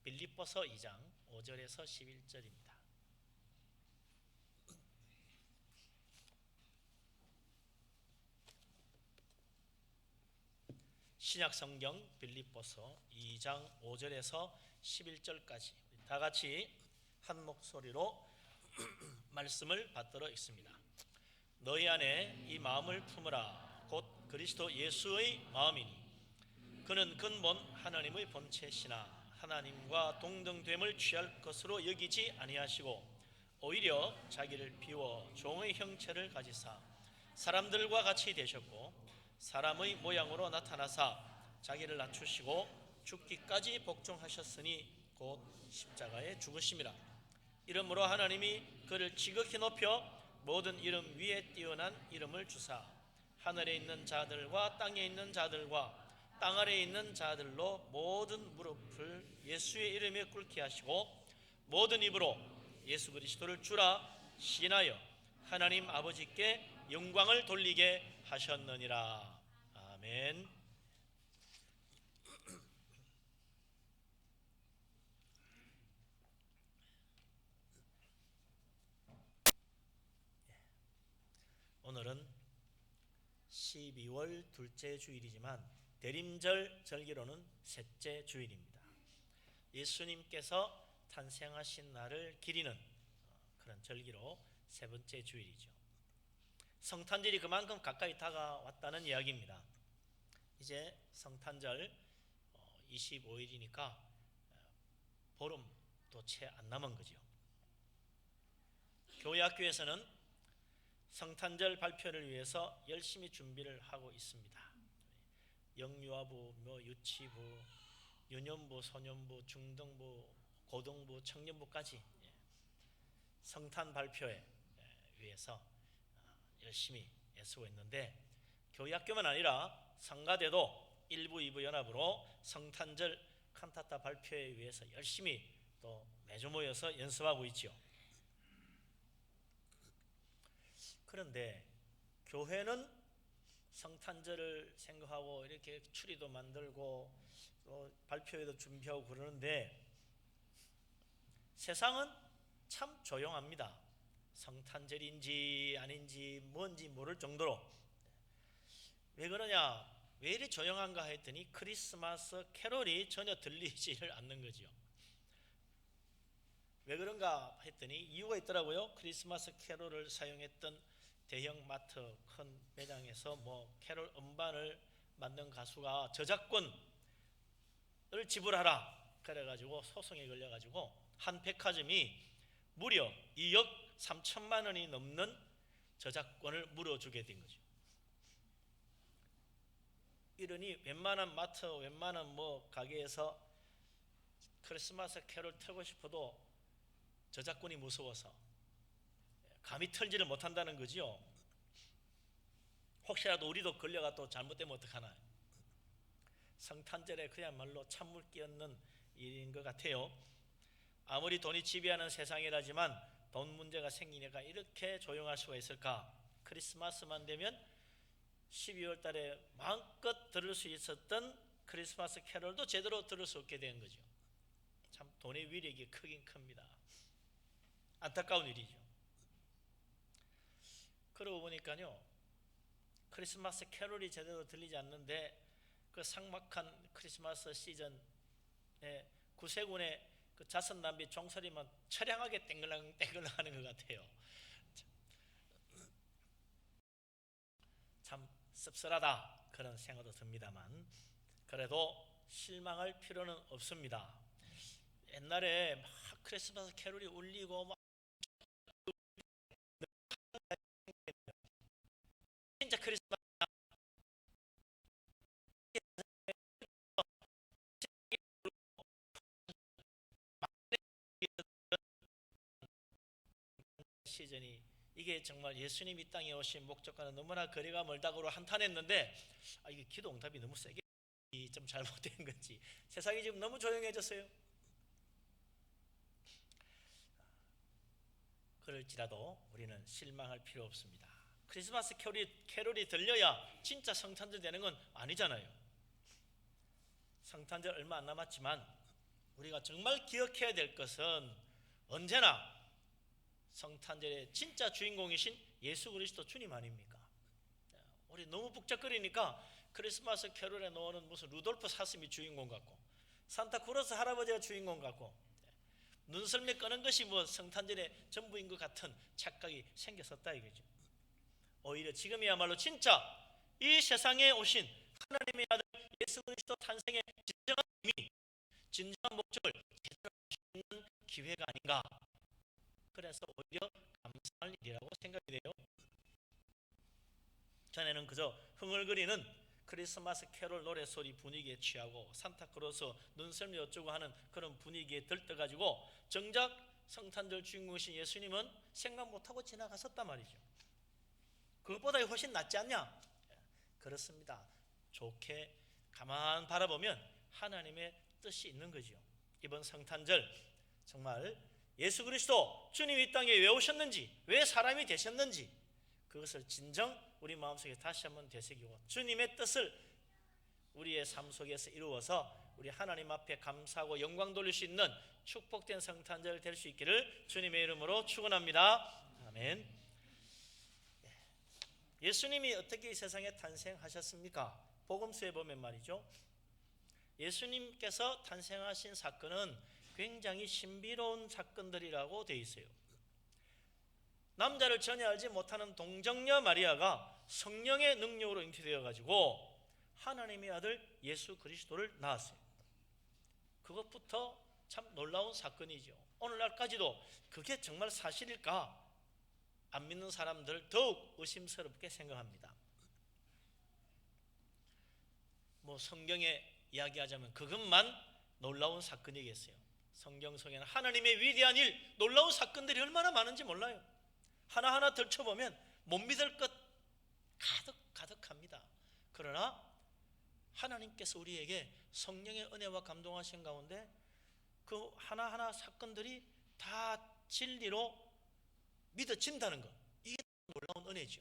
빌립보서 2장 5절에서 11절입니다. 신약성경 빌립보서 2장 5절에서 11절까지 다 같이 한 목소리로 말씀을 받들어 읽습니다. 너희 안에 이 마음을 품으라. 곧 그리스도 예수의 마음이니 그는 근본 하나님의 본체시나 하나님과 동등됨을 취할 것으로 여기지 아니하시고 오히려 자기를 비워 종의 형체를 가지사 사람들과 같이 되셨고 사람의 모양으로 나타나사 자기를 낮추시고 죽기까지 복종하셨으니 곧 십자가에 죽으심이라. 이러므로 하나님이 그를 지극히 높여 모든 이름 위에 뛰어난 이름을 주사 하늘에 있는 자들과 땅에 있는 자들과 땅 아래에 있는 자들로 모든 무릎을 예수의 이름에 꿇게 하시고 모든 입으로 예수 그리스도를 주라 시인하여 하나님 아버지께 영광을 돌리게 하셨느니라. 아멘. 오늘은 12월 둘째 주일이지만 대림절 절기로는 셋째 주일입니다. 예수님께서 탄생하신 날을 기리는 그런 절기로 세 번째 주일이죠. 성탄절이 그만큼 가까이 다가왔다는 이야기입니다. 이제 성탄절 25일이니까 보름도 채 안 남은 거죠. 교회 학교에서는 성탄절 발표를 위해서 열심히 준비를 하고 있습니다. 영유아부, 유치부, 유년부, 소년부, 중등부, 고등부, 청년부까지 성탄 발표에 위해서 열심히 애쓰고 있는데 교회 학교만 아니라 성가대도 1부, 2부 연합으로 성탄절 칸타타 발표에 위해서 열심히 또 매주 모여서 연습하고 있죠. 그런데 교회는 성탄절을 생각하고 이렇게 추리도 만들고 또 발표회도 준비하고 그러는데 세상은 참 조용합니다. 성탄절인지 아닌지 뭔지 모를 정도로. 왜 그러냐, 왜 이리 조용한가 했더니 크리스마스 캐롤이 전혀 들리지를 않는 거죠. 왜 그런가 했더니 이유가 있더라고요. 크리스마스 캐롤을 사용했던 대형 마트 큰 매장에서 캐롤 음반을 만든 가수가 저작권을 지불하라 그래가지고 소송에 걸려가지고 한 백화점이 무려 2억 3천만 원이 넘는 저작권을 물어주게 된 거죠. 이러니 웬만한 마트, 웬만한 가게에서 크리스마스 캐롤 틀고 싶어도 저작권이 무서워서 감히 틀지를 못한다는 거지요. 혹시라도 우리도 걸려가 또 잘못되면 어떡하나. 성탄절에 그야말로 찬물 끼얹는 일인 것 같아요. 아무리 돈이 지배하는 세상이라지만 돈 문제가 생기니까 이렇게 조용할 수가 있을까. 크리스마스만 되면 12월 달에 마음껏 들을 수 있었던 크리스마스 캐롤도 제대로 들을 수 없게 된 거죠. 참 돈의 위력이 크긴 큽니다. 안타까운 일이죠. 그러고 보니까요, 크리스마스 캐롤이 제대로 들리지 않는데 그 삭막한 크리스마스 시즌에 구세군의 그 자선 낭비 종소리만 처량하게 땡글랑 하는 것 같아요. 참 씁쓸하다 그런 생각도 듭니다만 그래도 실망할 필요는 없습니다. 옛날에 막 크리스마스 캐롤이 울리고 진짜 크리스마스 시즌이 이게 정말 예수님이 이 땅에 오신 목적과는 너무나 거리가 멀다고 한탄했는데 이게 기도 응답이 너무 세게 좀 잘못된 건지 세상이 지금 너무 조용해졌어요. 그럴지라도 우리는 실망할 필요 없습니다. 크리스마스 캐롤이 들려야 진짜 성탄절 되는 건 아니잖아요. 성탄절 얼마 안 남았지만 우리가 정말 기억해야 될 것은 언제나 성탄절의 진짜 주인공이신 예수 그리스도 주님 아닙니까? 우리 너무 북적거리니까 크리스마스 캐롤에 나오는 무슨 루돌프 사슴이 주인공 같고 산타크로스 할아버지가 주인공 같고 눈썰매 끄는 것이 뭐 성탄절의 전부인 것 같은 착각이 생겼었다 이거죠. 오히려 지금이야말로 진짜 이 세상에 오신 하나님의 아들 예수 그리스도 탄생의 진정한 의미, 진정한 목적을 제대로 알 수 있는 기회가 아닌가. 그래서 오히려 감사할 일이라고 생각이 돼요. 전에는 그저 흥얼거리는 크리스마스 캐롤 노래소리 분위기에 취하고 산타크로스 눈썰미 어쩌고 하는 그런 분위기에 들떠가지고 정작 성탄절 주인공이신 예수님은 생각 못하고 지나갔었단 말이죠. 그것보다 훨씬 낫지 않냐? 그렇습니다. 좋게 가만 바라보면 하나님의 뜻이 있는 거죠. 이번 성탄절 정말 예수 그리스도 주님이 이 땅에 왜 오셨는지, 왜 사람이 되셨는지 그것을 진정 우리 마음속에 다시 한번 되새기고 주님의 뜻을 우리의 삶 속에서 이루어서 우리 하나님 앞에 감사하고 영광 돌릴 수 있는 축복된 성탄절 될 수 있기를 주님의 이름으로 축원합니다. 아멘. 예수님이 어떻게 이 세상에 탄생하셨습니까? 복음서에 보면 말이죠, 예수님께서 탄생하신 사건은 굉장히 신비로운 사건들이라고 되어 있어요. 남자를 전혀 알지 못하는 동정녀 마리아가 성령의 능력으로 잉태되어 가지고 하나님의 아들 예수 그리스도를 낳았어요. 그것부터 참 놀라운 사건이죠. 오늘날까지도 그게 정말 사실일까? 안 믿는 사람들 더욱 의심스럽게 생각합니다. 뭐 성경에 이야기하자면 그것만 놀라운 사건이겠어요. 성경 속에는 하나님의 위대한 일, 놀라운 사건들이 얼마나 많은지 몰라요. 하나하나 들춰보면 못 믿을 것 가득합니다. 그러나 하나님께서 우리에게 성령의 은혜와 감동하신 가운데 그 하나하나 사건들이 다 진리로 믿어진다는 것, 이게 놀라운 은혜죠.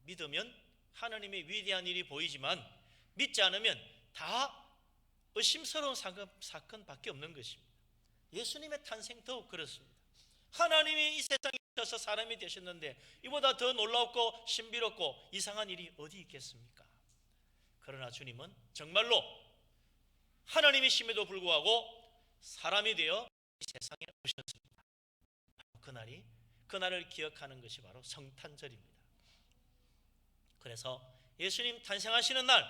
믿으면 하나님의 위대한 일이 보이지만 믿지 않으면 다 의심스러운 사건밖에 없는 것입니다. 예수님의 탄생 더욱 그렇습니다. 하나님이 이 세상에 오셔서 사람이 되셨는데 이보다 더 놀랍고 신비롭고 이상한 일이 어디 있겠습니까? 그러나 주님은 정말로 하나님이심에도 불구하고 사람이 되어 이 세상에 오셨습니다. 그날을 기억하는 것이 바로 성탄절입니다. 그래서 예수님 탄생하시는 날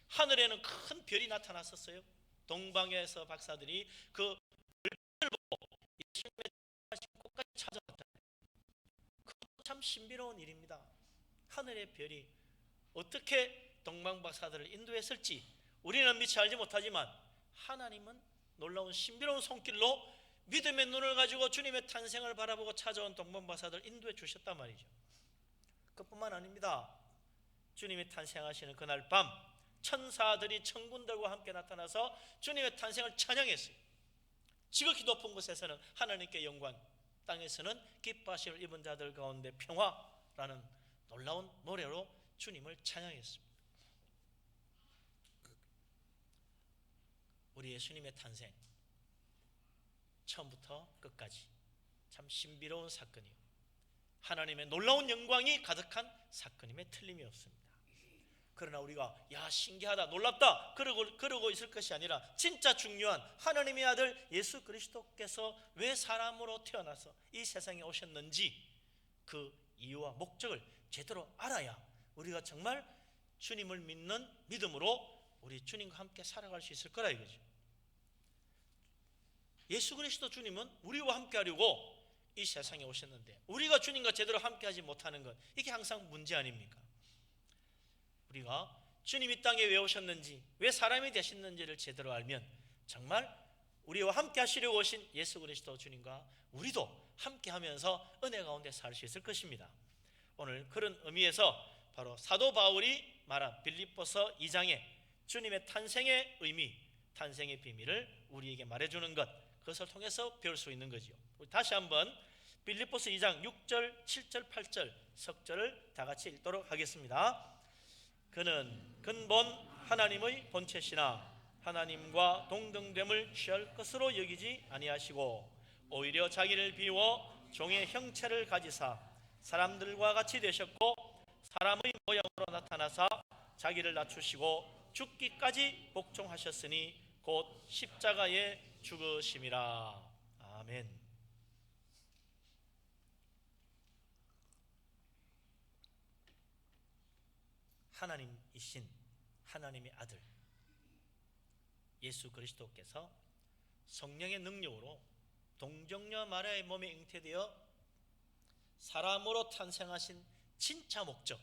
하늘에는 큰 별이 나타났었어요. 동방에서 박사들이 그 별을 보고 예수님의 태어나신 곳까지 찾아왔잖아요. 그것도 참 신비로운 일입니다. 하늘의 별이 어떻게 동방 박사들을 인도했을지 우리는 미처 알지 못하지만 하나님은 놀라운 신비로운 손길로 믿음의 눈을 가지고 주님의 탄생을 바라보고 찾아온 동방박사들 인도해 주셨단 말이죠. 그뿐만 아닙니다. 주님이 탄생하시는 그날 밤 천사들이 천군들과 함께 나타나서 주님의 탄생을 찬양했어요. 지극히 높은 곳에서는 하나님께 영광, 땅에서는 기뻐하심을 입은 자들 가운데 평화라는 놀라운 노래로 주님을 찬양했습니다. 우리 예수님의 탄생 처음부터 끝까지 참 신비로운 사건이요, 하나님의 놀라운 영광이 가득한 사건임에 틀림이 없습니다. 그러나 우리가 야 신기하다 놀랍다 그러고 있을 것이 아니라 진짜 중요한 하나님의 아들 예수 그리스도께서 왜 사람으로 태어나서 이 세상에 오셨는지 그 이유와 목적을 제대로 알아야 우리가 정말 주님을 믿는 믿음으로 우리 주님과 함께 살아갈 수 있을 거라 이거죠. 예수 그리스도 주님은 우리와 함께 하려고 이 세상에 오셨는데 우리가 주님과 제대로 함께하지 못하는 것, 이게 항상 문제 아닙니까? 우리가 주님 이 땅에 왜 오셨는지, 왜 사람이 되셨는지를 제대로 알면 정말 우리와 함께 하시려고 오신 예수 그리스도 주님과 우리도 함께 하면서 은혜 가운데 살 수 있을 것입니다. 오늘 그런 의미에서 바로 사도 바울이 말한 빌립보서 2장에 주님의 탄생의 의미, 탄생의 비밀을 우리에게 말해주는 것, 그것을 통해서 배울 수 있는 거죠. 우리 다시 한번 빌립보서 2장 6절, 7절, 8절 석절을 다 같이 읽도록 하겠습니다. 그는 근본 하나님의 본체시나 하나님과 동등됨을 취할 것으로 여기지 아니하시고 오히려 자기를 비워 종의 형체를 가지사 사람들과 같이 되셨고 사람의 모양으로 나타나사 자기를 낮추시고 죽기까지 복종하셨으니 곧 십자가에 죽으심이라. 아멘. 하나님이신 하나님의 아들 예수 그리스도께서 성령의 능력으로 동정녀 마리아의 몸에 잉태되어 사람으로 탄생하신 진짜 목적,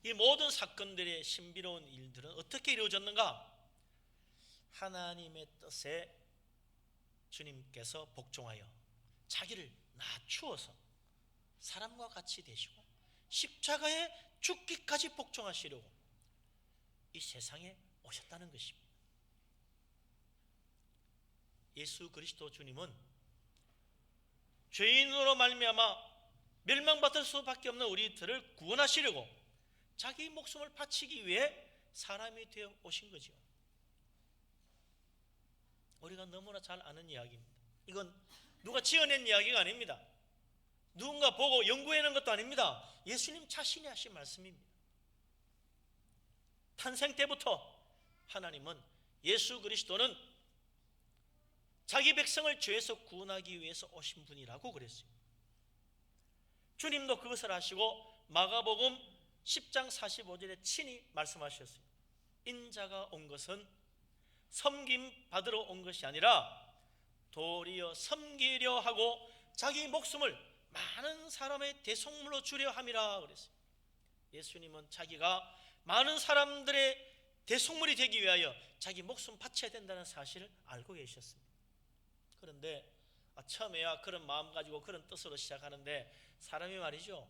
이 모든 사건들의 신비로운 일들은 어떻게 이루어졌는가? 하나님의 뜻에 주님께서 복종하여 자기를 낮추어서 사람과 같이 되시고 십자가에 죽기까지 복종하시려고 이 세상에 오셨다는 것입니다. 예수 그리스도 주님은 죄인으로 말미암아 멸망받을 수밖에 없는 우리들을 구원하시려고 자기 목숨을 바치기 위해 사람이 되어 오신 거죠. 우리가 너무나 잘 아는 이야기입니다. 이건 누가 지어낸 이야기가 아닙니다. 누군가 보고 연구해낸 것도 아닙니다. 예수님 자신이 하신 말씀입니다. 탄생 때부터 하나님은 예수 그리스도는 자기 백성을 죄에서 구원하기 위해서 오신 분이라고 그랬어요. 주님도 그것을 하시고 마가복음 10장 45절에 친히 말씀하셨어요. 인자가 온 것은 섬김 받으러 온 것이 아니라 도리어 섬기려 하고 자기 목숨을 많은 사람의 대속물로 주려 함이라 그랬어요. 예수님은 자기가 많은 사람들의 대속물이 되기 위하여 자기 목숨 바쳐야 된다는 사실을 알고 계셨습니다. 그런데 처음에야 그런 마음 가지고 그런 뜻으로 시작하는데 사람이 말이죠,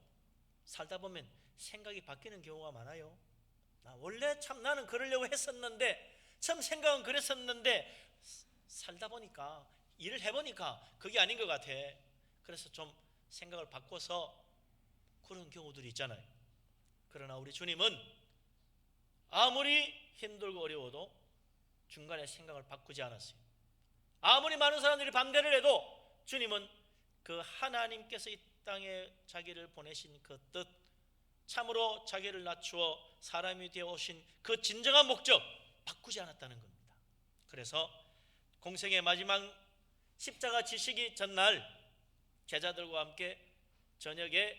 살다 보면 생각이 바뀌는 경우가 많아요. 원래 참 나는 그러려고 했었는데, 참 생각은 그랬었는데 살다 보니까, 일을 해보니까 그게 아닌 것 같아. 그래서 좀 생각을 바꿔서 그런 경우들이 있잖아요. 그러나 우리 주님은 아무리 힘들고 어려워도 중간에 생각을 바꾸지 않았어요. 아무리 많은 사람들이 반대를 해도 주님은 그 하나님께서 이 땅에 자기를 보내신 그 뜻, 참으로 자기를 낮추어 사람이 되어 오신 그 진정한 목적 바꾸지 않았다는 겁니다. 그래서 공생의 마지막 십자가 지시기 전날 제자들과 함께 저녁에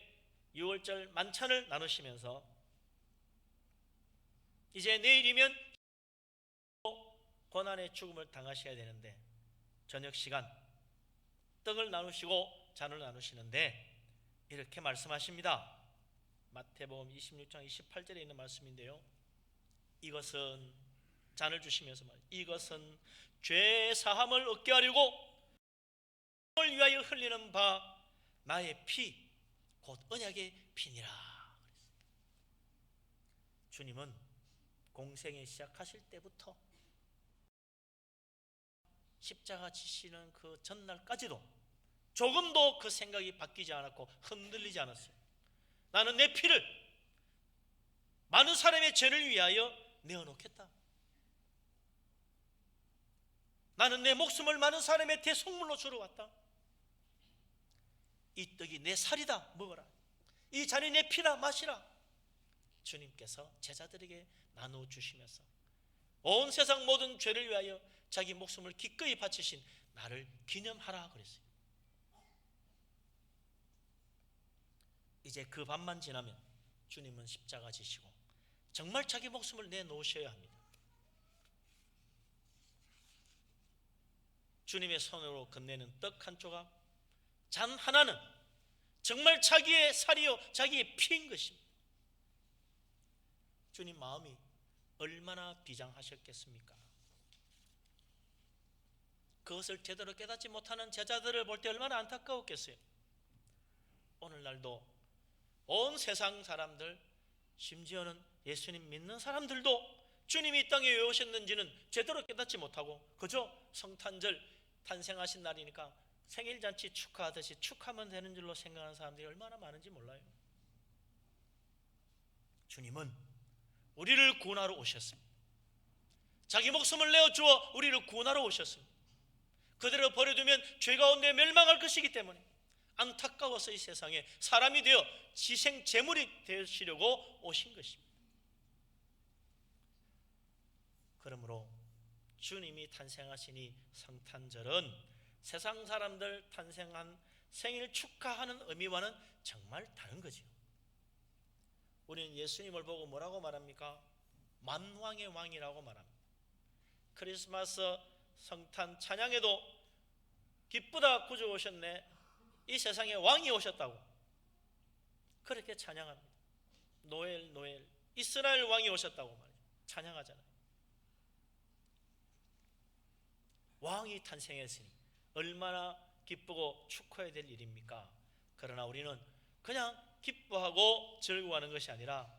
유월절 만찬을 나누시면서 이제 내일이면 고난의 죽음을 당하셔야 되는데 저녁 시간 떡을 나누시고 잔을 나누시는데 이렇게 말씀하십니다. 마태복음 26장 28절에 있는 말씀인데요, 이것은, 잔을 주시면서 이것은 죄 사함을 얻게 하려고 을 위하여 흘리는 바 나의 피 곧 언약의 피니라. 주님은 공생에 시작하실 때부터 십자가 지시는 그 전날까지도 조금도 그 생각이 바뀌지 않았고 흔들리지 않았어요. 나는 내 피를 많은 사람의 죄를 위하여 내어놓겠다. 나는 내 목숨을 많은 사람의 대속물로 주러 왔다. 이 떡이 내 살이다, 먹어라. 이 잔이 내 피라, 마시라. 주님께서 제자들에게 나누어 주시면서 온 세상 모든 죄를 위하여 자기 목숨을 기꺼이 바치신 나를 기념하라 그랬어요. 이제 그 밤만 지나면 주님은 십자가 지시고 정말 자기 목숨을 내놓으셔야 합니다. 주님의 손으로 건네는 떡 한 조각, 잔 하나는 정말 자기의 살이요 자기의 피인 것입니다. 주님 마음이 얼마나 비장하셨겠습니까? 그것을 제대로 깨닫지 못하는 제자들을 볼 때 얼마나 안타까웠겠어요. 오늘날도 온 세상 사람들, 심지어는 예수님 믿는 사람들도 주님이 이 땅에 왜 오셨는지는 제대로 깨닫지 못하고 그저 성탄절 탄생하신 날이니까 생일잔치 축하하듯이 축하하면 되는 줄로 생각하는 사람들이 얼마나 많은지 몰라요. 주님은 우리를 구원하러 오셨습니다. 자기 목숨을 내어주어 우리를 구원하러 오셨습니다. 그대로 버려두면 죄 가운데 멸망할 것이기 때문에 안타까워서 이 세상에 사람이 되어 희생 제물이 되시려고 오신 것입니다. 그러므로 주님이 탄생하시니 성탄절은 세상 사람들 탄생한 생일 축하하는 의미와는 정말 다른 거죠. 우리는 예수님을 보고 뭐라고 말합니까? 만왕의 왕이라고 말합니다. 크리스마스 성탄 찬양에도 기쁘다 구주 오셨네, 이 세상에 왕이 오셨다고 그렇게 찬양합니다. 노엘 노엘, 이스라엘 왕이 오셨다고 말이죠. 찬양하잖아요. 왕이 탄생했으니 얼마나 기쁘고 축하해야 될 일입니까? 그러나 우리는 그냥 기뻐하고 즐거워하는 것이 아니라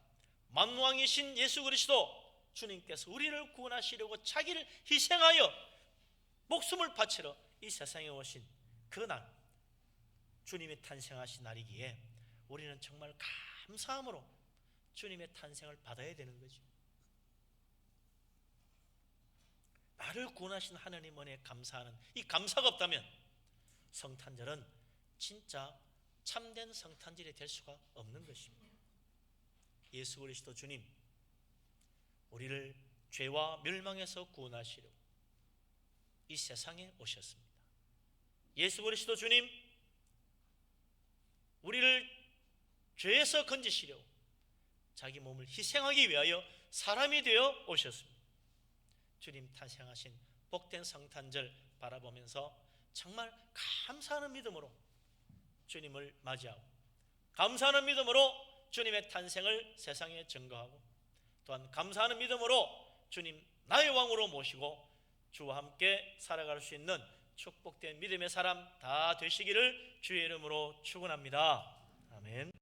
만왕이신 예수 그리스도 주님께서 우리를 구원하시려고 자기를 희생하여 목숨을 바치러 이 세상에 오신 그날, 주님이 탄생하신 날이기에 우리는 정말 감사함으로 주님의 탄생을 받아야 되는 거죠. 나를 구원하신 하나님 은혜에 감사하는 이 감사가 없다면 성탄절은 진짜 참된 성탄절이 될 수가 없는 것입니다. 예수 그리스도 주님, 우리를 죄와 멸망에서 구원하시려고 이 세상에 오셨습니다. 예수 그리스도 주님, 우리를 죄에서 건지시려고 자기 몸을 희생하기 위하여 사람이 되어 오셨습니다. 주님 탄생하신 복된 성탄절 바라보면서 정말 감사하는 믿음으로 주님을 맞이하고 감사하는 믿음으로 주님의 탄생을 세상에 증거하고 또한 감사하는 믿음으로 주님 나의 왕으로 모시고 주와 함께 살아갈 수 있는 축복된 믿음의 사람 다 되시기를 주의 이름으로 축원합니다. 아멘.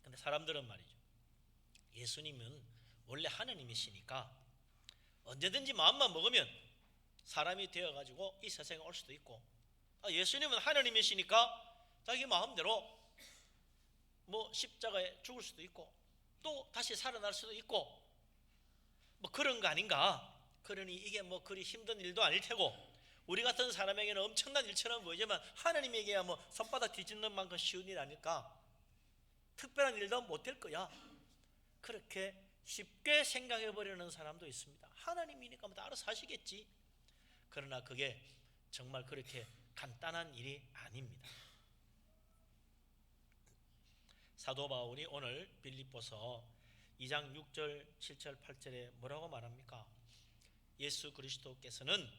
근데 사람들은 말이죠, 예수님은 원래 하나님이시니까 언제든지 마음만 먹으면 사람이 되어가지고 이 세상에 올 수도 있고, 예수님은 하나님이시니까 자기 마음대로 뭐 십자가에 죽을 수도 있고 또 다시 살아날 수도 있고 뭐 그런 거 아닌가. 그러니 이게 뭐 그리 힘든 일도 아닐 테고 우리 같은 사람에게는 엄청난 일처럼 보이지만 하나님에게야 뭐 손바닥 뒤집는 만큼 쉬운 일 아닐까, 특별한 일도 못될 거야, 그렇게 쉽게 생각해버리는 사람도 있습니다. 하나님이니까 뭐 알아서 하시겠지. 그러나 그게 정말 그렇게 간단한 일이 아닙니다. 사도 바울이 오늘 빌립보서 2장 6절 7절 8절에 뭐라고 말합니까? 예수 그리스도께서는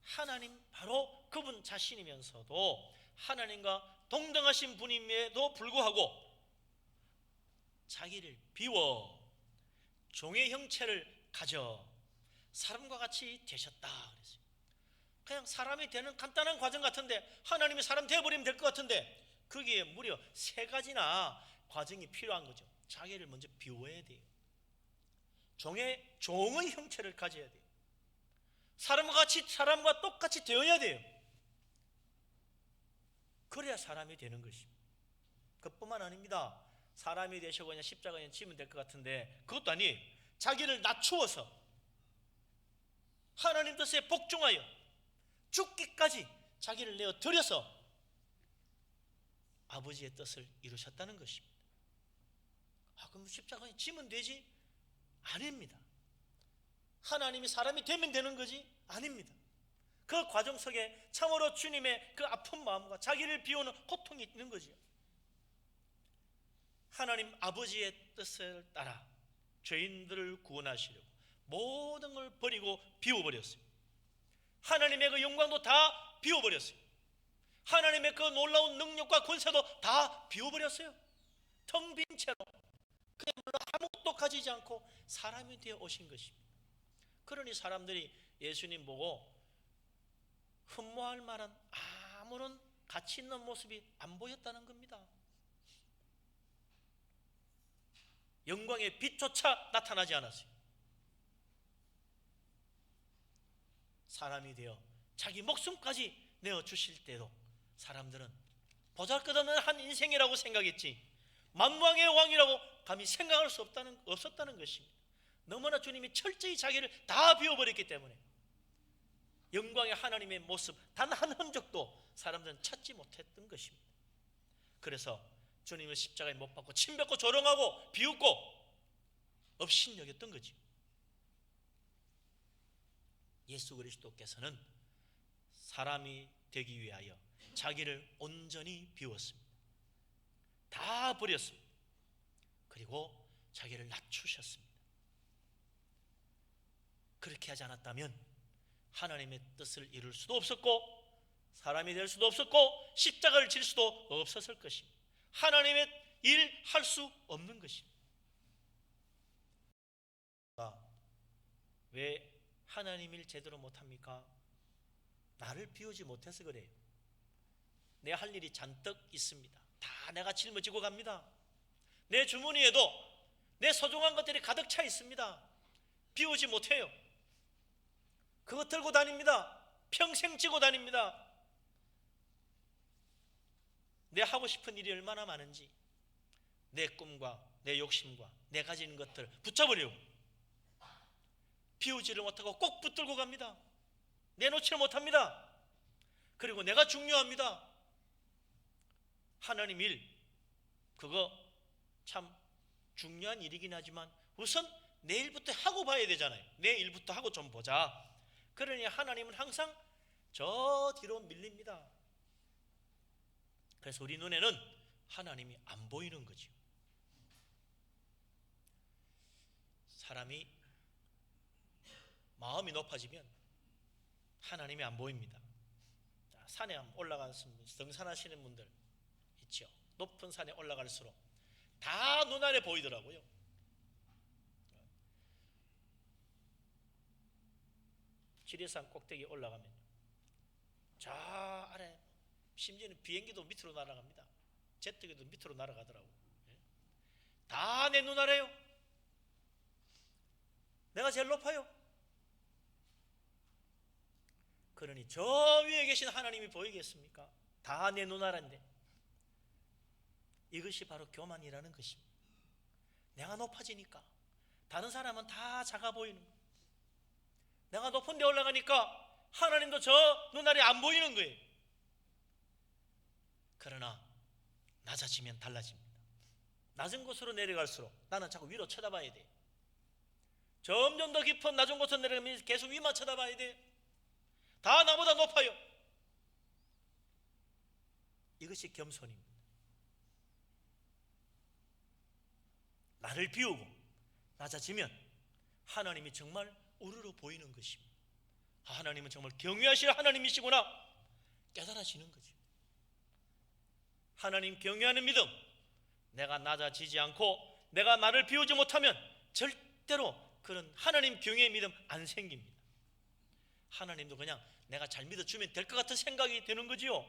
하나님 바로 그분 자신이면서도 하나님과 동등하신 분임에도 불구하고 자기를 비워 종의 형체를 가져 사람과 같이 되셨다 그랬어요. 그냥 사람이 되는 간단한 과정 같은데, 하나님이 사람 되어버리면 될 것 같은데 거기에 무려 3가지나 과정이 필요한 거죠. 자기를 먼저 비워야 돼요. 종의 형체를 가져야 돼요. 사람과 똑같이 되어야 돼요. 그래야 사람이 되는 것입니다. 그뿐만 아닙니다. 사람이 되시고 그냥 십자가에 지면 될 것 같은데 그것도 아니에요. 자기를 낮추어서 하나님 뜻에 복종하여 죽기까지 자기를 내어 드려서 아버지의 뜻을 이루셨다는 것입니다. 그럼 십자가에 지면 되지? 아닙니다. 하나님이 사람이 되면 되는 거지? 아닙니다. 그 과정 속에 참으로 주님의 그 아픈 마음과 자기를 비우는 고통이 있는 거죠. 하나님 아버지의 뜻을 따라 죄인들을 구원하시려고 모든 걸 버리고 비워버렸어요. 하나님의 그 영광도 다 비워버렸어요. 하나님의 그 놀라운 능력과 권세도 다 비워버렸어요. 텅 빈 채로 그야말로 아무것도 가지지 않고 사람이 되어 오신 것입니다. 그러니 사람들이 예수님 보고 흠모할 만한 아무런 가치 있는 모습이 안 보였다는 겁니다. 영광의 빛조차 나타나지 않았어요. 사람이 되어 자기 목숨까지 내어주실 때도 사람들은 보잘것없는 한 인생이라고 생각했지 만왕의 왕이라고 감히 생각할 수 없었다는 것입니다. 너무나 주님이 철저히 자기를 다 비워버렸기 때문에 영광의 하나님의 모습 단 한 흔적도 사람들은 찾지 못했던 것입니다. 그래서 주님을 십자가에 못 박고 침뱉고 조롱하고 비웃고 업신여겼던 거지. 예수 그리스도께서는 사람이 되기 위하여 자기를 온전히 비웠습니다. 다 버렸습니다. 그리고 자기를 낮추셨습니다. 그렇게 하지 않았다면 하나님의 뜻을 이룰 수도 없었고 사람이 될 수도 없었고 십자가를 질 수도 없었을 것입니다. 하나님의 일 할 수 없는 것입니다. 왜 하나님 일 제대로 못합니까? 나를 비우지 못해서 그래요. 내 할 일이 잔뜩 있습니다. 다 내가 짊어지고 갑니다. 내 주머니에도 내 소중한 것들이 가득 차 있습니다. 비우지 못해요. 그거 들고 다닙니다. 평생 지고 다닙니다. 내 하고 싶은 일이 얼마나 많은지 내 꿈과 내 욕심과 내 가진 것들 붙잡으려고 비우지를 못하고 꼭 붙들고 갑니다. 내놓지를 못합니다. 그리고 내가 중요합니다. 하나님 일 그거 참 중요한 일이긴 하지만 우선 내일부터 하고 봐야 되잖아요. 내일부터 하고 좀 보자. 그러니 하나님은 항상 저 뒤로 밀립니다. 그래서 우리 눈에는 하나님이 안 보이는 거죠. 사람이 마음이 높아지면 하나님이 안 보입니다. 산에 올라가서 등산하시는 분들 있죠. 높은 산에 올라갈수록 다 눈알에 보이더라고요. 지리산 꼭대기 올라가면 저 아래 심지어는 비행기도 밑으로 날아갑니다. 제트기도 밑으로 날아가더라고. 다 내 눈알에요. 내가 제일 높아요. 그러니 저 위에 계신 하나님이 보이겠습니까? 다 내 눈알인데. 이것이 바로 교만이라는 것입니다. 내가 높아지니까 다른 사람은 다 작아 보이는 거예요. 내가 높은 데 올라가니까 하나님도 저 눈알이 안 보이는 거예요. 그러나 낮아지면 달라집니다. 낮은 곳으로 내려갈수록 나는 자꾸 위로 쳐다봐야 돼. 점점 더 깊은 낮은 곳으로 내려가면 계속 위만 쳐다봐야 돼. 다 나보다 높아요. 이것이 겸손입니다. 나를 비우고 낮아지면 하나님이 정말 우르르 보이는 것입니다. 하나님은 정말 경외하실 하나님이시구나 깨달아지는 거죠. 하나님 경외하는 믿음, 내가 낮아지지 않고 내가 나를 비우지 못하면 절대로 그런 하나님 경외의 믿음 안 생깁니다. 하나님도 그냥 내가 잘 믿어주면 될 것 같은 생각이 드는 거지요.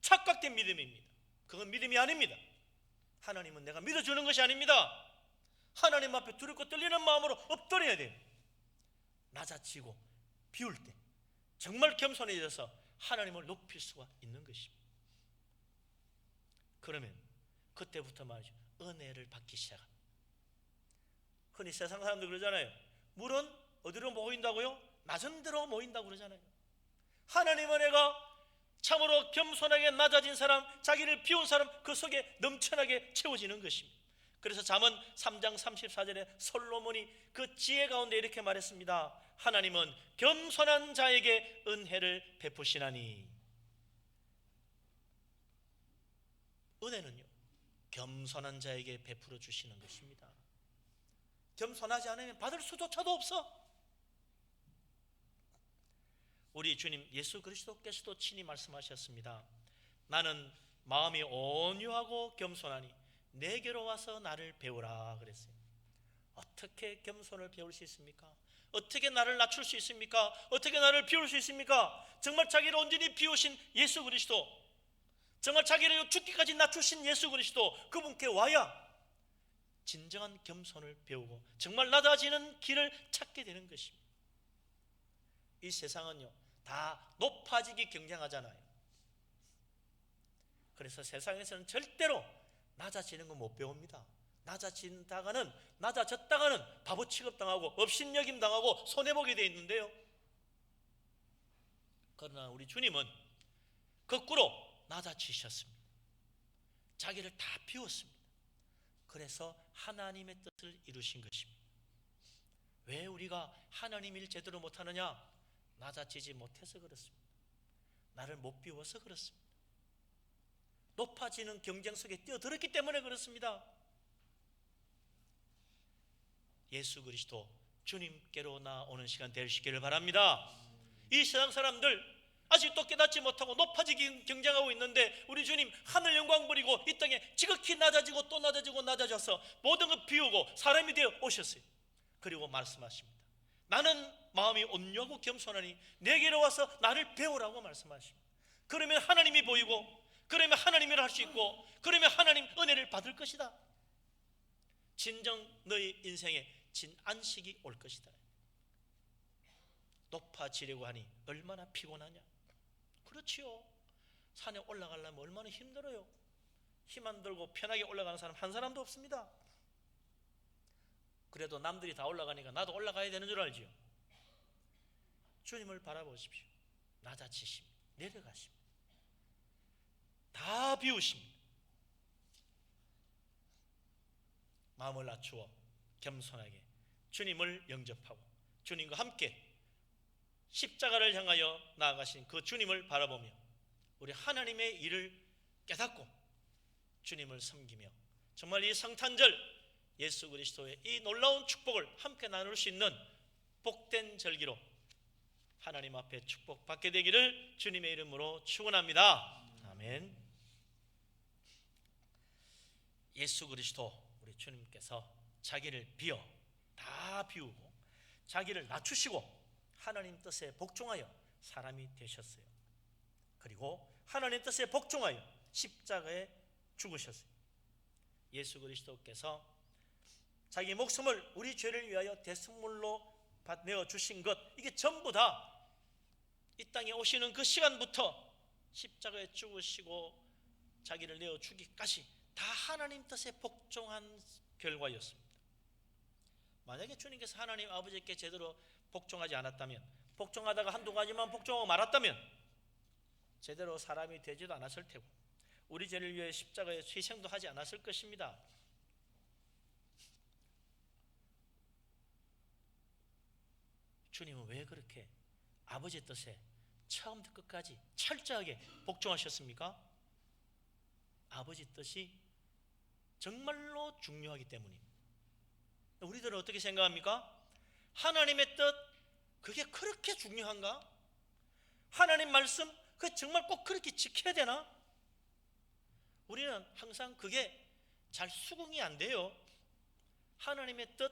착각된 믿음입니다. 그건 믿음이 아닙니다. 하나님은 내가 믿어주는 것이 아닙니다. 하나님 앞에 두렵고 떨리는 마음으로 엎드려야 돼요. 낮아지고 비울 때 정말 겸손해져서 하나님을 높일 수가 있는 것입니다. 그러면 그때부터 말이죠. 은혜를 받기 시작합니다. 흔히 세상 사람들 그러잖아요. 물은 어디로 모인다고요? 낮은 데로 모인다고 그러잖아요. 하나님은 내가 참으로 겸손하게 낮아진 사람, 자기를 비운 사람 그 속에 넘쳐나게 채워지는 것입니다. 그래서 잠언 3장 34절에 솔로몬이 그 지혜 가운데 이렇게 말했습니다. 하나님은 겸손한 자에게 은혜를 베푸시나니. 은혜는요 겸손한 자에게 베풀어 주시는 것입니다. 겸손하지 않으면 받을 수조차도 없어. 우리 주님 예수 그리스도께서도 친히 말씀하셨습니다. 나는 마음이 온유하고 겸손하니 내게로 와서 나를 배우라 그랬어요. 어떻게 겸손을 배울 수 있습니까? 어떻게 나를 낮출 수 있습니까? 어떻게 나를 비울 수 있습니까? 정말 자기를 온전히 비우신 예수 그리스도, 정말 자기를 죽기까지 낮추신 예수 그리스도, 그분께 와야 진정한 겸손을 배우고 정말 낮아지는 길을 찾게 되는 것입니다. 이 세상은요 다 높아지기 경쟁하잖아요. 그래서 세상에서는 절대로 낮아지는 거 못 배웁니다. 낮아졌다가는 바보 취급당하고 업신여김 당하고 손해보게 돼 있는데요. 그러나 우리 주님은 거꾸로 낮아지셨습니다. 자기를 다 비웠습니다. 그래서 하나님의 뜻을 이루신 것입니다. 왜 우리가 하나님 일 제대로 못하느냐? 낮아지지 못해서 그렇습니다. 나를 못 비워서 그렇습니다. 높아지는 경쟁 속에 뛰어들었기 때문에 그렇습니다. 예수 그리스도 주님께로 나오는 시간 되시기를 바랍니다. 이 세상 사람들 아직도 깨닫지 못하고 높아지기 경쟁하고 있는데 우리 주님 하늘 영광 버리고 이 땅에 지극히 낮아지고 또 낮아지고 낮아져서 모든 것 비우고 사람이 되어 오셨어요. 그리고 말씀하십니다. 나는 마음이 온유하고 겸손하니 내게로 와서 나를 배우라고 말씀하십니다. 그러면 하나님이 보이고, 그러면 하나님을 할 수 있고, 그러면 하나님 은혜를 받을 것이다. 진정 너희 인생에 진안식이 올 것이다. 높아지려고 하니 얼마나 피곤하냐? 그렇지요. 산에 올라가려면 얼마나 힘들어요. 힘 안 들고 편하게 올라가는 사람 한 사람도 없습니다. 그래도 남들이 다 올라가니까 나도 올라가야 되는 줄 알지요. 주님을 바라보십시오. 낮아지십니다. 내려가십니다. 다 비우십니다. 마음을 낮추어 겸손하게 주님을 영접하고 주님과 함께 십자가를 향하여 나아가신 그 주님을 바라보며 우리 하나님의 일을 깨닫고 주님을 섬기며 정말 이 성탄절 예수 그리스도의 이 놀라운 축복을 함께 나눌 수 있는 복된 절기로 하나님 앞에 축복받게 되기를 주님의 이름으로 축원합니다. 아멘. 예수 그리스도 우리 주님께서 자기를 비워 다 비우고 자기를 낮추시고 하나님 뜻에 복종하여 사람이 되셨어요. 그리고 하나님 뜻에 복종하여 십자가에 죽으셨어요. 예수 그리스도께서 자기 목숨을 우리 죄를 위하여 대속물로 내어주신 것, 이게 전부 다 이 땅에 오시는 그 시간부터 십자가에 죽으시고 자기를 내어주기까지 다 하나님 뜻에 복종한 결과였습니다. 만약에 주님께서 하나님 아버지께 제대로 복종하지 않았다면, 복종하다가 한두 가지만 복종하고 말았다면 제대로 사람이 되지도 않았을 테고 우리 죄를 위해 십자가에 희생도 하지 않았을 것입니다. 주님은 왜 그렇게 아버지의 뜻에 처음부터 끝까지 철저하게 복종하셨습니까? 아버지 뜻이 정말로 중요하기 때문입니다. 우리들은 어떻게 생각합니까? 하나님의 뜻, 그게 그렇게 중요한가? 하나님 말씀, 그게 정말 꼭 그렇게 지켜야 되나? 우리는 항상 그게 잘 수긍이 안 돼요. 하나님의 뜻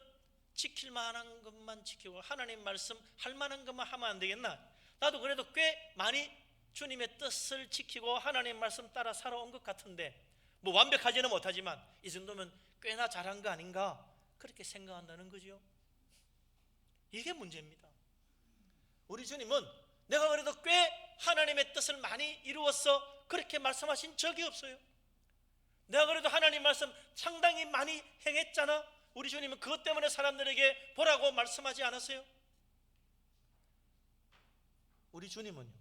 지킬 만한 것만 지키고 하나님 말씀 할 만한 것만 하면 안 되겠나? 나도 그래도 꽤 많이 주님의 뜻을 지키고 하나님 말씀 따라 살아온 것 같은데 뭐 완벽하지는 못하지만 이 정도면 꽤나 잘한 거 아닌가? 그렇게 생각한다는 거죠. 이게 문제입니다. 우리 주님은 내가 그래도 꽤 하나님의 뜻을 많이 이루었어 그렇게 말씀하신 적이 없어요. 내가 그래도 하나님 말씀 상당히 많이 행했잖아. 우리 주님은 그것 때문에 사람들에게 보라고 말씀하지 않았어요. 우리 주님은요,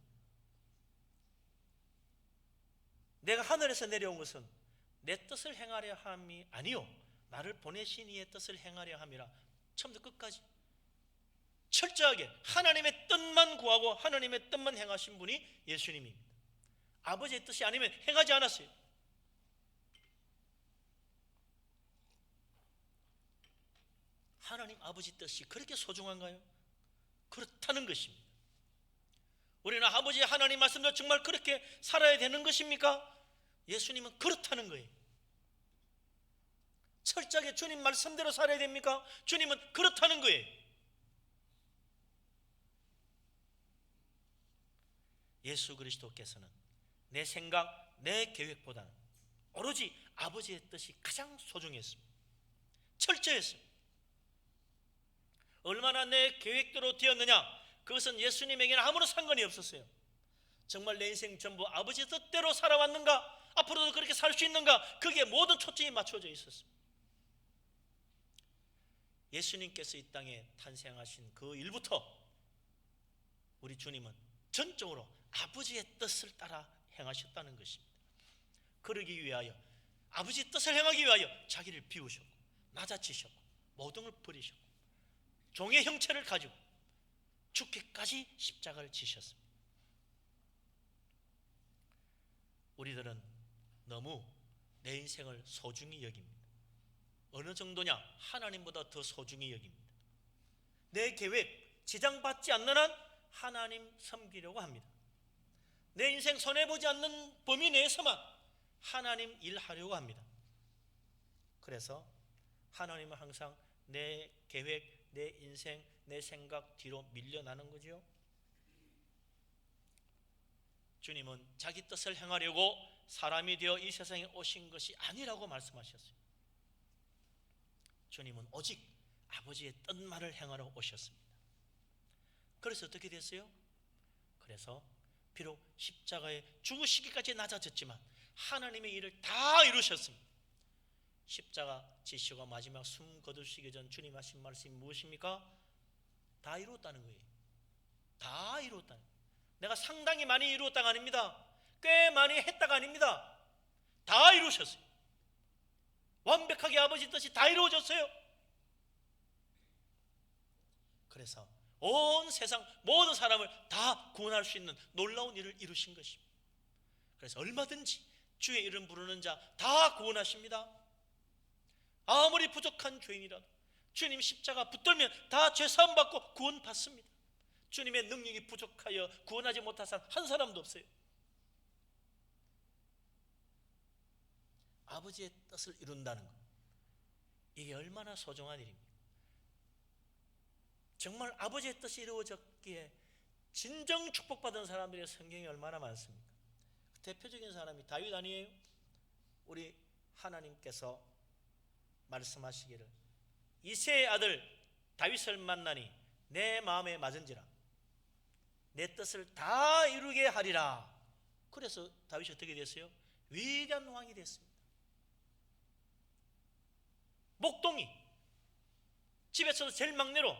내가 하늘에서 내려온 것은 내 뜻을 행하려 함이 아니요 나를 보내신 이의 뜻을 행하려 함이라. 처음부터 끝까지 철저하게 하나님의 뜻만 구하고 하나님의 뜻만 행하신 분이 예수님입니다. 아버지의 뜻이 아니면 행하지 않았어요. 하나님 아버지 뜻이 그렇게 소중한가요? 그렇다는 것입니다. 우리는 아버지 하나님 말씀대로 정말 그렇게 살아야 되는 것입니까? 예수님은 그렇다는 거예요. 철저하게 주님 말씀대로 살아야 됩니까? 주님은 그렇다는 거예요. 예수 그리스도께서는 내 생각, 내 계획보다는 오로지 아버지의 뜻이 가장 소중했습니다. 철저했습니다. 얼마나 내 계획대로 되었느냐, 그것은 예수님에게는 아무런 상관이 없었어요. 정말 내 인생 전부 아버지 뜻대로 살아왔는가, 앞으로도 그렇게 살 수 있는가? 그게 모든 초점이 맞춰져 있었습니다. 예수님께서 이 땅에 탄생하신 그 일부터 우리 주님은 전적으로 아버지의 뜻을 따라 행하셨다는 것입니다. 그러기 위하여, 아버지의 뜻을 행하기 위하여 자기를 비우셨고 낮아지셨고 모든 걸 버리셨고 종의 형체를 가지고 죽기까지 십자가를 지셨습니다. 우리들은 너무 내 인생을 소중히 여깁니다. 어느 정도냐? 하나님보다 더 소중히 여깁니다. 내 계획 지장받지 않는 한 하나님 섬기려고 합니다. 내 인생 손해보지 않는 범위 내에서만 하나님 일하려고 합니다. 그래서 하나님은 항상 내 계획, 내 인생, 내 생각 뒤로 밀려나는 거죠. 주님은 자기 뜻을 행하려고 사람이 되어 이 세상에 오신 것이 아니라고 말씀하셨어요. 주님은 오직 아버지의 뜻만을 행하러 오셨습니다. 그래서 어떻게 됐어요? 그래서 비록 십자가에 죽으시기까지 낮아졌지만 하나님의 일을 다 이루셨습니다. 십자가 지시고 마지막 숨 거두시기 전 주님 하신 말씀이 무엇입니까? 다 이루었다는 거예요. 다 이루었다는 거예요. 내가 상당히 많이 이루었다가 아닙니다. 꽤 많이 했다가 아닙니다. 다 이루셨어요. 완벽하게 아버지 뜻이 다 이루어졌어요. 그래서 온 세상 모든 사람을 다 구원할 수 있는 놀라운 일을 이루신 것입니다. 그래서 얼마든지 주의 이름 부르는 자 다 구원하십니다. 아무리 부족한 죄인이라도 주님 십자가 붙들면 다 죄사함 받고 구원받습니다. 주님의 능력이 부족하여 구원하지 못한 사람 한 사람도 없어요. 아버지의 뜻을 이룬다는 것, 이게 얼마나 소중한 일입니까? 정말 아버지의 뜻이 이루어졌기에 진정 축복받은 사람들의 성경이 얼마나 많습니까? 대표적인 사람이 다윗 아니에요? 우리 하나님께서 말씀하시기를 이새의 아들 다윗을 만나니 내 마음에 맞은지라 내 뜻을 다 이루게 하리라. 그래서 다윗이 어떻게 됐어요? 위대한 왕이 됐습니다. 목동이 집에서도 제일 막내로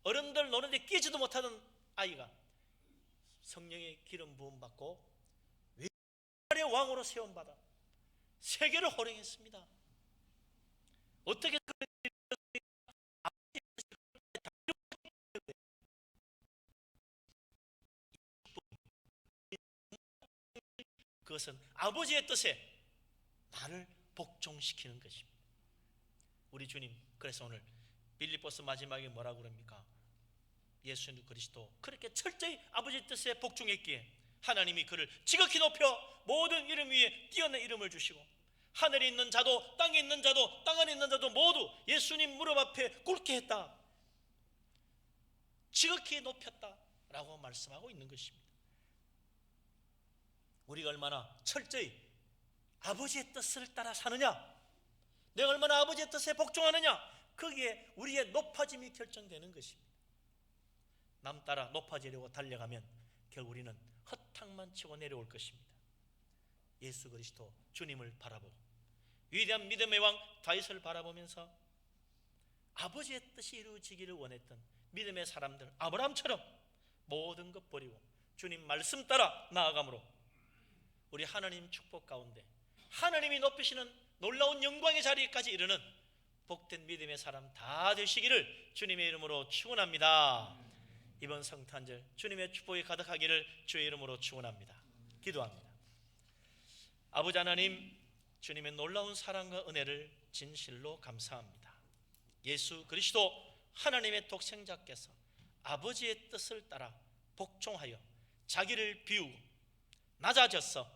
어른들 노는데 끼지도 못하던 아이가 성령의 기름 부음 받고 위대한 왕으로 세움받아 세계를 호령했습니다. 어떻게 그것은 아버지의 뜻에 나를 복종시키는 것입니다. 우리 주님 그래서 오늘 빌립보서 마지막에 뭐라고 그럽니까? 예수 그리스도 그렇게 철저히 아버지의 뜻에 복종했기에 하나님이 그를 지극히 높여 모든 이름 위에 뛰어난 이름을 주시고 하늘에 있는 자도 땅에 있는 자도 땅 안에 있는 자도 모두 예수님 무릎 앞에 꿇게 했다. 지극히 높였다라고 말씀하고 있는 것입니다. 우리가 얼마나 철저히 아버지의 뜻을 따라 사느냐, 내가 얼마나 아버지의 뜻에 복종하느냐, 거기에 우리의 높아짐이 결정되는 것입니다. 남 따라 높아지려고 달려가면 결국 우리는 허탕만 치고 내려올 것입니다. 예수 그리스도 주님을 바라보고 위대한 믿음의 왕 다윗을 바라보면서 아버지의 뜻이 이루어지기를 원했던 믿음의 사람들 아브라함처럼 모든 것 버리고 주님 말씀 따라 나아감으로 우리 하나님 축복 가운데 하나님이 높이시는 놀라운 영광의 자리까지 이르는 복된 믿음의 사람 다 되시기를 주님의 이름으로 축원합니다. 이번 성탄절 주님의 축복이 가득하기를 주의 이름으로 축원합니다. 기도합니다. 아버지 하나님, 주님의 놀라운 사랑과 은혜를 진실로 감사합니다. 예수 그리스도 하나님의 독생자께서 아버지의 뜻을 따라 복종하여 자기를 비우고 낮아져서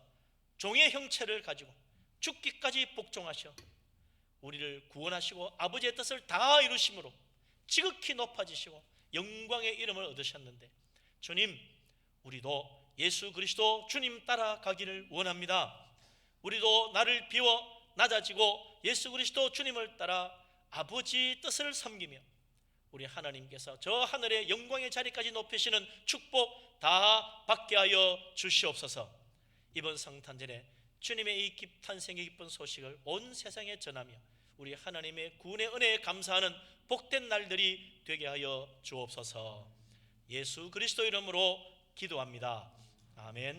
종의 형체를 가지고 죽기까지 복종하셔 우리를 구원하시고 아버지의 뜻을 다 이루심으로 지극히 높아지시고 영광의 이름을 얻으셨는데, 주님, 우리도 예수 그리스도 주님 따라가기를 원합니다. 우리도 나를 비워 낮아지고 예수 그리스도 주님을 따라 아버지 뜻을 섬기며 우리 하나님께서 저 하늘의 영광의 자리까지 높이시는 축복 다 받게 하여 주시옵소서. 이번 성탄절에 주님의 이 탄생의 기쁜 소식을 온 세상에 전하며 우리 하나님의 구원의 은혜에 감사하는 복된 날들이 되게 하여 주옵소서. 예수 그리스도 이름으로 기도합니다. 아멘.